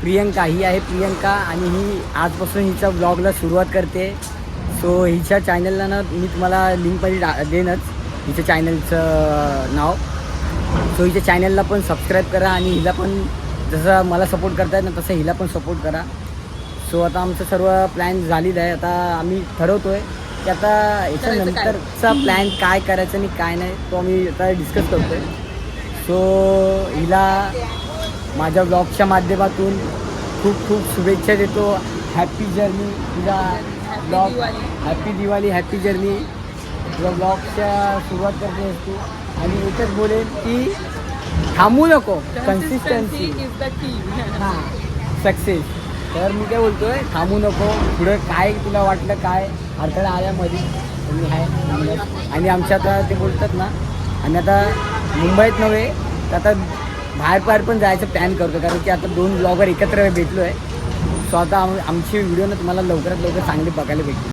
प्रियंका, ही आहे प्रियंका आणि ही आजपासून हिच्या ब्लॉगला सुरुवात करते. सो हिच्या चॅनलला ना मी तुम्हाला लिंकमध्ये देईनच हिच्या चॅनलचं नाव. सो हिच्या चॅनलला पण सबस्क्राईब करा आणि हिला पण जसं मला सपोर्ट करतायत ना तसं हिला पण सपोर्ट करा. सो आता आमचं सर्व प्लॅन झालेलं आहे. आता आम्ही ठरवतो आहे की आता याच्यानंतरचा प्लॅन काय करायचं आणि काय नाही तो आम्ही आता डिस्कस करतो आहे. सो हिला माझ्या ब्लॉगच्या माध्यमातून खूप खूप शुभेच्छा देतो. हॅपी जर्नी तुझा blog, happy Diwali, happy journey. तुझ्या ब्लॉगच्या सुरुवात करते तू आणि एकच बोलेन की थांबू नको, कन्सिस्टन्सी इज द की. हां सक्सेस. तर मी काय बोलतो आहे थांबू नको. पुढं काय तुला वाटलं काय अडथळा आल्यामध्ये मी आहे. आणि आमच्या आता ते बोलतात ना आम्ही आता मुंबईत नव्हे तर आता बाहेर पण जायचं प्लॅन करतो कारण की आता 2 ब्लॉगर एकत्र भेटलो आहे. सो आता आमची व्हिडिओ ना तुम्हाला लवकरात लवकर चांगली बघायला भेटली.